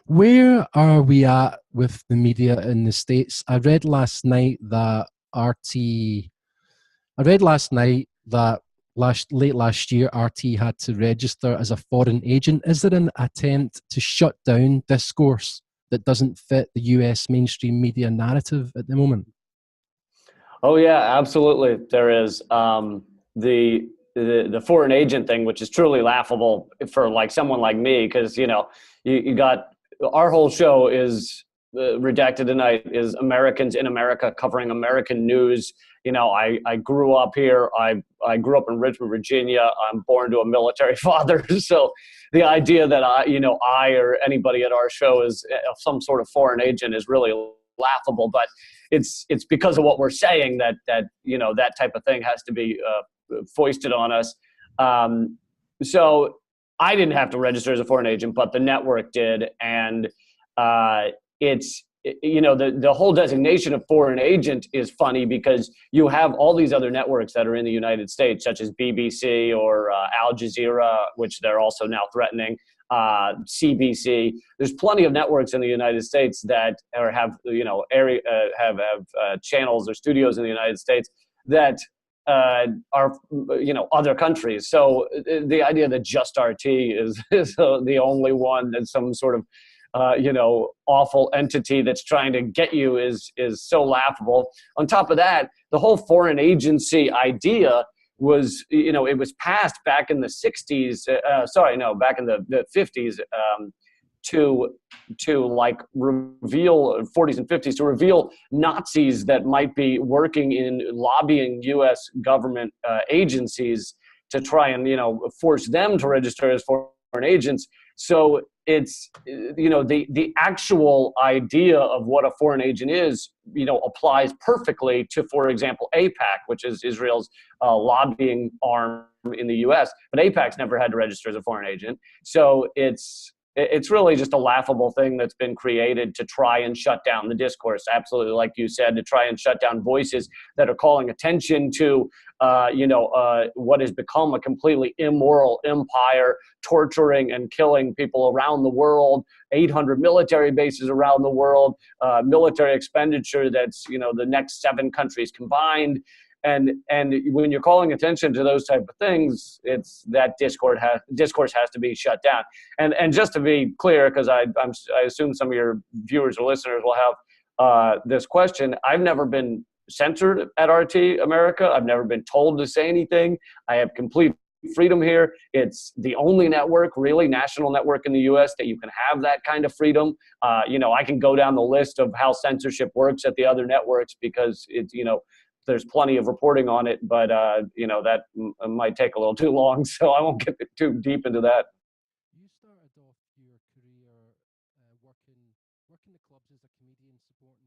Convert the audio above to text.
Where are we at with the media in the States? I read last night that RT, I read last night that late last year, RT had to register as a foreign agent. Is there an attempt to shut down discourse that doesn't fit the US mainstream media narrative at the moment? Oh yeah, absolutely. There is the foreign agent thing, which is truly laughable for like someone like me, because you got our whole show is Redacted Tonight is Americans in America covering American news. I grew up here. I grew up in Richmond, Virginia. I'm born to a military father, so the idea that I or anybody at our show is some sort of foreign agent is really laughable. But it's because of what we're saying that type of thing has to be foisted on us. So I didn't have to register as a foreign agent, but the network did, and it's the whole designation of foreign agent is funny because you have all these other networks that are in the United States, such as BBC or Al Jazeera, which they're also now threatening. CBC. There's plenty of networks in the United States that have channels or studios in the United States that are other countries. So the idea that just RT is the only one that's some sort of awful entity that's trying to get you is so laughable. On top of that, the whole foreign agency idea was, it was passed back in the 60s, back in the 50s, to like reveal 40s and 50s to reveal Nazis that might be working in lobbying U.S. government agencies to try and force them to register as foreign agents. So it's the actual idea of what a foreign agent is applies perfectly to, for example, AIPAC, which is Israel's lobbying arm in the U.S. But AIPAC's never had to register as a foreign agent, so it's really just a laughable thing that's been created to try and shut down the discourse. Absolutely, like you said, to try and shut down voices that are calling attention to what has become a completely immoral empire, torturing and killing people around the world, 800 military bases around the world, military expenditure that's the next 7 countries combined. And when you're calling attention to those type of things, it's that discourse has to be shut down. And just to be clear, because I assume some of your viewers or listeners will have this question, I've never been censored at RT America. I've never been told to say anything. I have complete freedom here. It's the only network, really national network in the U.S. that you can have that kind of freedom. I can go down the list of how censorship works at the other networks because it's there's plenty of reporting on it, but that might take a little too long, so I won't get too deep into that. You started off your career working the clubs as a comedian, supporting